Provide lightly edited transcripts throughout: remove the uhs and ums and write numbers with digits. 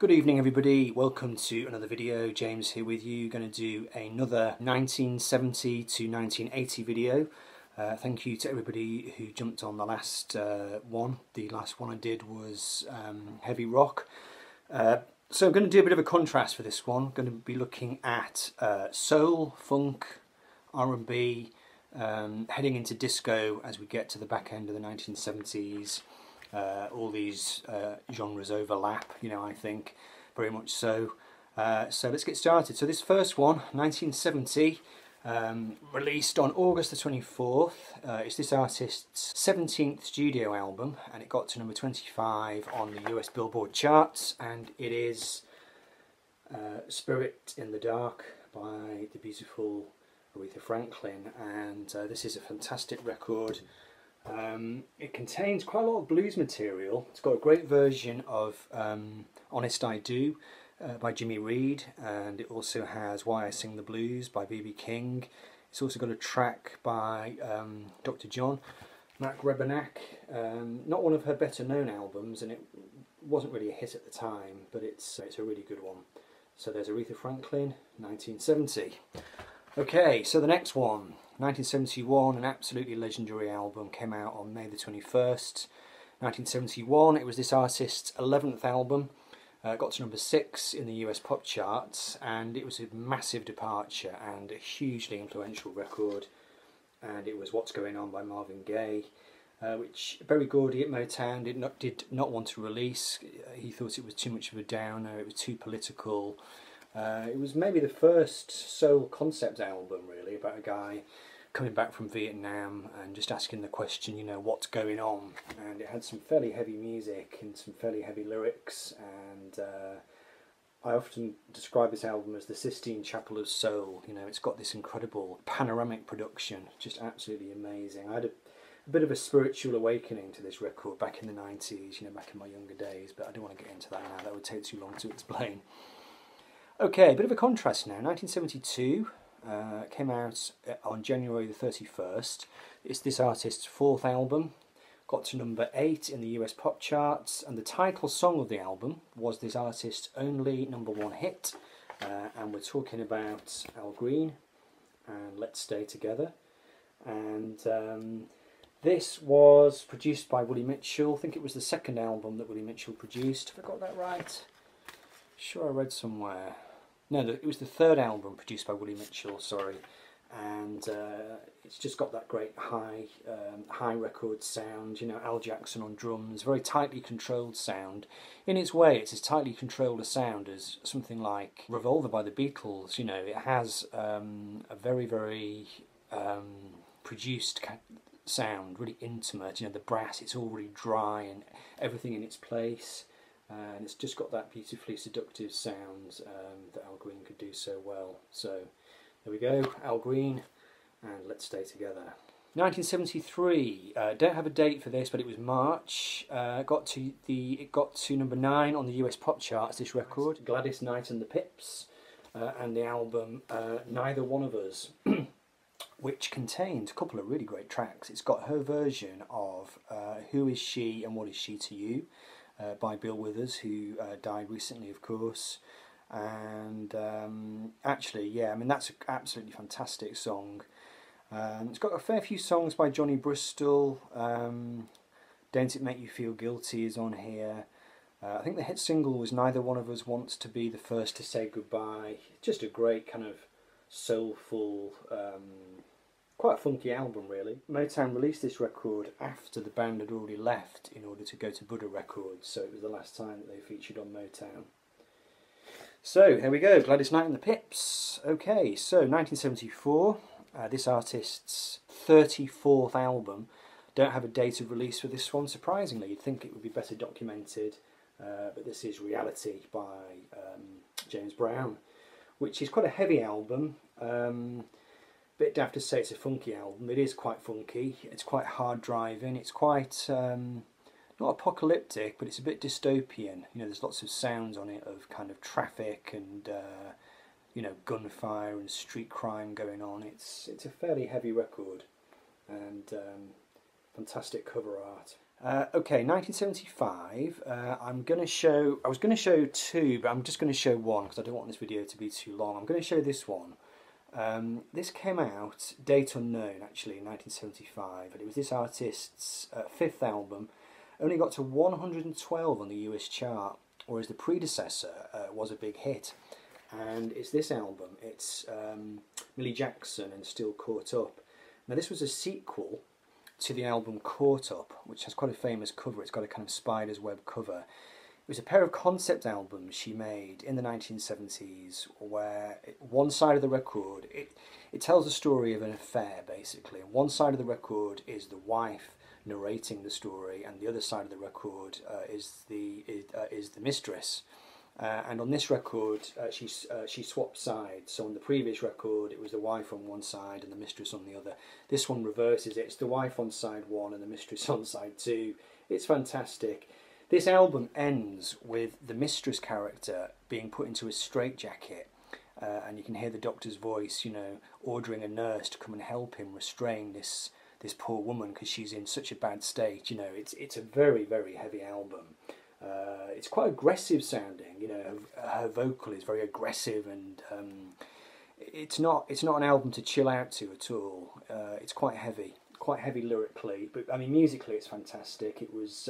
Good evening everybody, welcome to another video. James here with you, going to do another 1970 to 1980 video. Thank you to everybody who jumped on the last one. The last one I did was heavy rock. So I'm going to do a bit of a contrast for this one. I'm going to be looking at soul, funk, R&B, heading into disco as we get to the back end of the 1970s. All these genres overlap, you know, I think, very much so. So let's get started. So this first one, 1970, released on August the 24th. It's this artist's 17th studio album, and it got to number 25 on the US Billboard charts, and it is Spirit in the Dark by the beautiful Aretha Franklin, and this is a fantastic record. It contains quite a lot of blues material. It's got a great version of Honest I Do by Jimmy Reed, and it also has Why I Sing the Blues by B.B. King. It's also got a track by Dr. John McRebenack, not one of her better known albums, and it wasn't really a hit at the time, but it's a really good one. So there's Aretha Franklin, 1970. Okay, so the next one, 1971, an absolutely legendary album, came out on May the 21st, 1971. It was this artist's 11th album, got to number 6 in the US pop charts, and it was a massive departure and a hugely influential record. And it was What's Going On by Marvin Gaye, which Berry Gordy at Motown did not want to release. He thought it was too much of a downer, it was too political. It was maybe the first soul concept album, really, about a guy coming back from Vietnam and just asking the question, you know, what's going on? And it had some fairly heavy music and some fairly heavy lyrics, and I often describe this album as the Sistine Chapel of Soul. You know, it's got this incredible panoramic production, just absolutely amazing. I had a bit of a spiritual awakening to this record back in the 90s, you know, back in my younger days, but I don't want to get into that now, that would take too long to explain. Okay, a bit of a contrast now. 1972 came out on January the 31st. It's this artist's 4th album, got to number 8 in the US pop charts, and the title song of the album was this artist's only #1 hit, and we're talking about Al Green and Let's Stay Together. And this was produced by Willie Mitchell. I think it was the second album that Willie Mitchell produced. Have I got that right? Sure, I read somewhere. No, it was the 3rd album produced by Willie Mitchell, sorry, and it's just got that great high record sound, you know, Al Jackson on drums, very tightly controlled sound. In its way, it's as tightly controlled a sound as something like Revolver by the Beatles. You know, it has a very, very produced sound, really intimate, you know, the brass, it's all really dry and everything in its place. And it's just got that beautifully seductive sound that Al Green could do so well. So there we go, Al Green and Let's Stay Together. 1973, don't have a date for this, but it was March. It got to number 9 on the US pop charts, this record. Gladys Knight and the Pips, and the album Neither One of Us, which contained a couple of really great tracks. It's got her version of Who Is She and What Is She to You? By Bill Withers, who died recently, of course. And actually, yeah, I mean, that's an absolutely fantastic song. It's got a fair few songs by Johnny Bristol. Don't It Make You Feel Guilty is on here. I think the hit single was Neither One of Us Wants to Be the First to Say Goodbye. Just a great kind of soulful, quite a funky album, really. Motown released this record after the band had already left in order to go to Buddha Records, so it was the last time that they featured on Motown. So, here we go, Gladys Knight and the Pips. Okay, so 1974, this artist's 34th album. Don't have a date of release for this one, surprisingly. You'd think it would be better documented, but this is Reality by James Brown, which is quite a heavy album. Bit daft to say it's a funky album. It is quite funky. It's quite hard driving. It's quite not apocalyptic, but it's a bit dystopian. You know, there's lots of sounds on it of kind of traffic and you know, gunfire and street crime going on. It's a fairly heavy record, and Fantastic cover art. Okay, 1975. I was going to show two, but I'm just going to show one because I don't want this video to be too long. I'm going to show this one. This came out, date unknown actually, in 1975, and it was this artist's fifth album. Only got to 112 on the US chart, whereas the predecessor was a big hit. And it's this album. It's Millie Jackson and Still Caught Up. Now this was a sequel to the album Caught Up, which has quite a famous cover. It's got a kind of spider's web cover. It was a pair of concept albums she made in the 1970s where one side of the record, it tells the story of an affair basically. One side of the record is the wife narrating the story, and the other side of the record is the mistress. And on this record, she swapped sides. So on the previous record, it was the wife on one side and the mistress on the other. This one reverses it. It's the wife on side one and the mistress on side two. It's fantastic. This album ends with the mistress character being put into a straitjacket, and you can hear the doctor's voice, you know, ordering a nurse to come and help him restrain this poor woman because she's in such a bad state. You know, it's a very, very heavy album. It's quite aggressive sounding, you know. Her vocal is very aggressive, and it's not an album to chill out to at all. It's quite heavy lyrically, but I mean musically it's fantastic. It was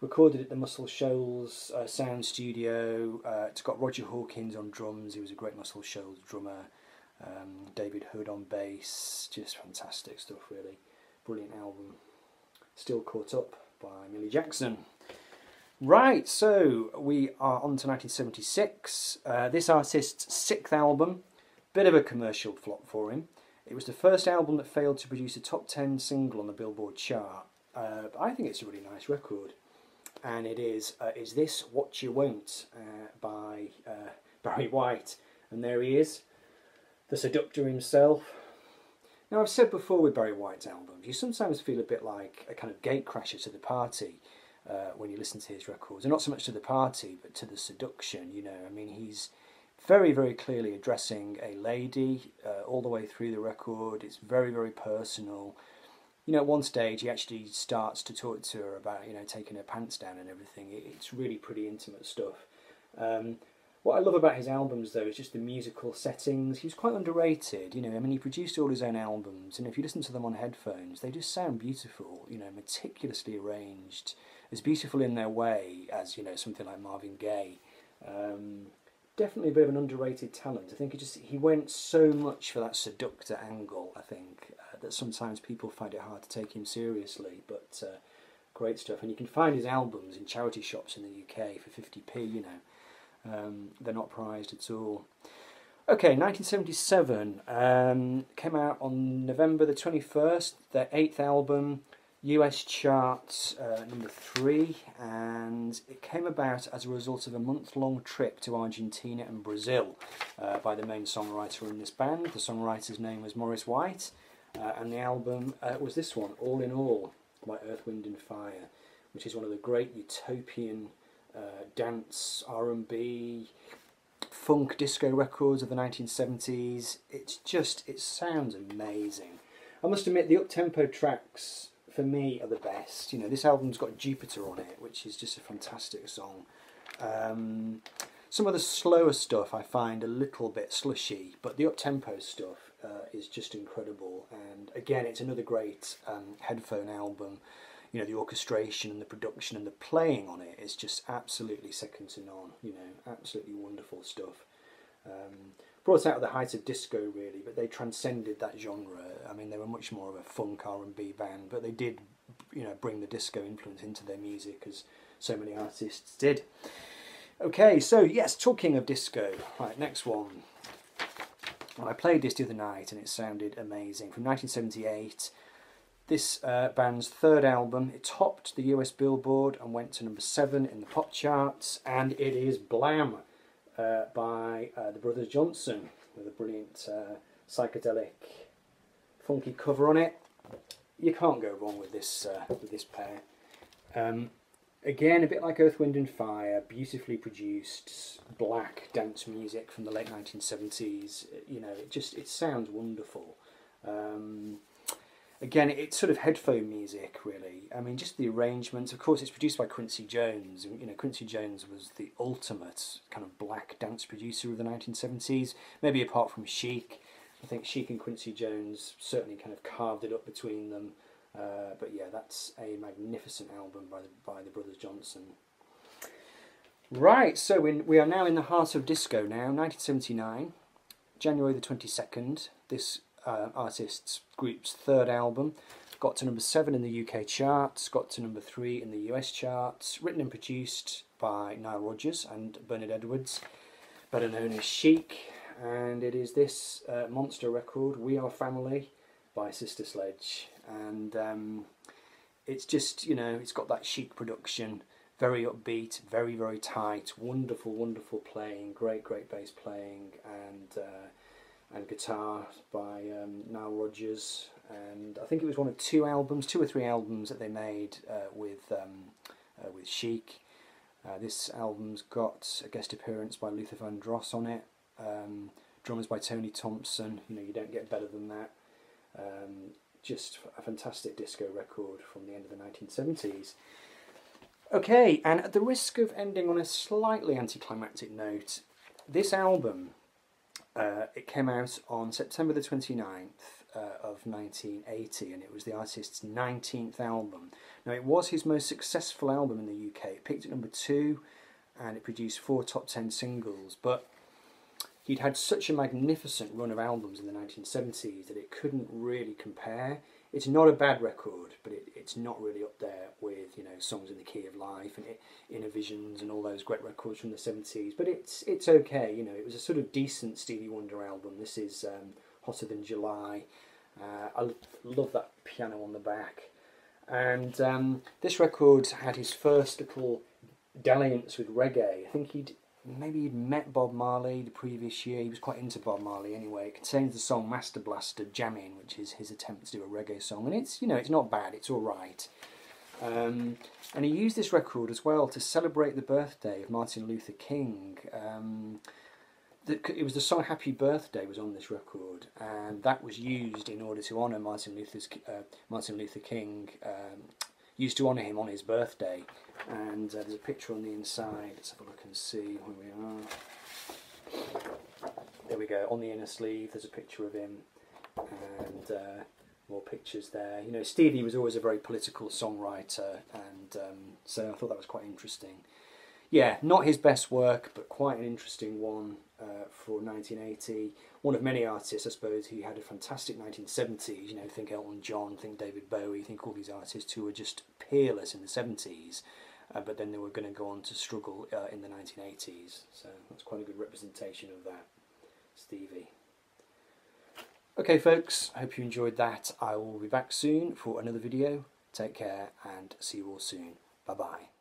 recorded at the Muscle Shoals sound studio. It's got Roger Hawkins on drums. He was a great Muscle Shoals drummer. David Hood on bass. Just fantastic stuff, really. Brilliant album. Still Caught Up by Millie Jackson. Right, so we are on to 1976. This artist's sixth album, bit of a commercial flop for him. It was the first album that failed to produce a top 10 single on the Billboard chart. But I think it's a really nice record. And it is This What You Won't by Barry White. And there he is, the seductor himself. Now, I've said before with Barry White's albums, you sometimes feel a bit like a kind of gatecrasher to the party. When you listen to his records, and not so much to the party but to the seduction, you know. I mean, he's very, very clearly addressing a lady all the way through the record. It's very, very personal. You know, at one stage he actually starts to talk to her about, you know, taking her pants down and everything. It's really pretty intimate stuff. What I love about his albums, though, is just the musical settings. He was quite underrated, you know. I mean, he produced all his own albums, and if you listen to them on headphones, they just sound beautiful, you know, meticulously arranged, as beautiful in their way as, you know, something like Marvin Gaye. Definitely a bit of an underrated talent. I think he went so much for that seductor angle, I think, that sometimes people find it hard to take him seriously, but great stuff. And you can find his albums in charity shops in the UK for 50p, you know. They're not prized at all. Okay, 1977 came out on November the 21st, their 8th album, US chart number 3, and it came about as a result of a month-long trip to Argentina and Brazil by the main songwriter in this band. The songwriter's name was Maurice White, and the album was this one, All in All, by Earth, Wind and Fire, which is one of the great utopian dance, R&B, funk disco records of the 1970s. It sounds amazing. I must admit, the up-tempo tracks for me are the best. You know, this album's got Jupiter on it, which is just a fantastic song. Some of the slower stuff I find a little bit slushy, but the up-tempo stuff is just incredible. And again, it's another great headphone album. You know, the orchestration and the production and the playing on it is just absolutely second to none. You know, absolutely wonderful stuff. Brought out at the height of disco, really, but they transcended that genre. I mean, they were much more of a funk R&B band, but they did, you know, bring the disco influence into their music, as so many artists did. Okay, so yes, talking of disco, right, next one. Well, I played this the other night and it sounded amazing. From 1978. This band's third album. It topped the US Billboard and went to number 7 in the pop charts, and it is Blam by the Brothers Johnson, with a brilliant psychedelic, funky cover on it. You can't go wrong with this pair. Again, a bit like Earth, Wind and Fire, beautifully produced black dance music from the late 1970s. You know, it sounds wonderful. again, it's sort of headphone music, really. I mean, just the arrangements. Of course, it's produced by Quincy Jones. And, you know, Quincy Jones was the ultimate kind of black dance producer of the 1970s, maybe apart from Chic. I think Chic and Quincy Jones certainly kind of carved it up between them. But yeah, that's a magnificent album by the Brothers Johnson. Right, so we are now in the heart of disco now, 1979, January the 22nd. This artist's group's third album got to number 7 in the UK charts, got to number 3 in the US charts, written and produced by Nile Rodgers and Bernard Edwards, better known as Chic, and it is this monster record, We Are Family, by Sister Sledge. And it's just, you know, it's got that Chic production, very upbeat, very, very tight, wonderful, wonderful playing, great bass playing, and guitar by Nile Rodgers. And I think it was one of 2 or 3 albums that they made with Chic. This album's got a guest appearance by Luther Vandross on it, drummers by Tony Thompson. You know, you don't get better than that. Just a fantastic disco record from the end of the 1970s. Okay, and at the risk of ending on a slightly anticlimactic note, this album, it came out on September the 29th of 1980, and it was the artist's 19th album. Now, it was his most successful album in the UK. It peaked at number 2, and it produced 4 top 10 singles, but he'd had such a magnificent run of albums in the 1970s that it couldn't really compare. It's not a bad record, but it's not really up there with, you know, Songs in the Key of Life and Inner Visions and all those great records from the 70s. But it's okay, you know. It was a sort of decent Stevie Wonder album. This is Hotter Than July. I love that piano on the back. And this record had his first little dalliance with reggae. I think he'd met Bob Marley the previous year. He was quite into Bob Marley anyway. It contains the song Master Blaster Jammin', which is his attempt to do a reggae song, and it's, you know, it's not bad, it's all right. And he used this record as well to celebrate the birthday of Martin Luther King. It was the song Happy Birthday was on this record, and that was used in order to honour Martin Luther King, used to honour him on his birthday. And there's a picture on the inside. Let's have a look and see where we are. There we go. On the inner sleeve there's a picture of him, and more pictures there. You know, Stevie was always a very political songwriter, and so I thought that was quite interesting. Yeah, not his best work, but quite an interesting one for 1980. One of many artists, I suppose, who had a fantastic 1970s. You know, think Elton John, think David Bowie, think all these artists who were just peerless in the 70s, but then they were going to go on to struggle in the 1980s. So that's quite a good representation of that, Stevie. Okay, folks, I hope you enjoyed that. I will be back soon for another video. Take care and see you all soon. Bye-bye.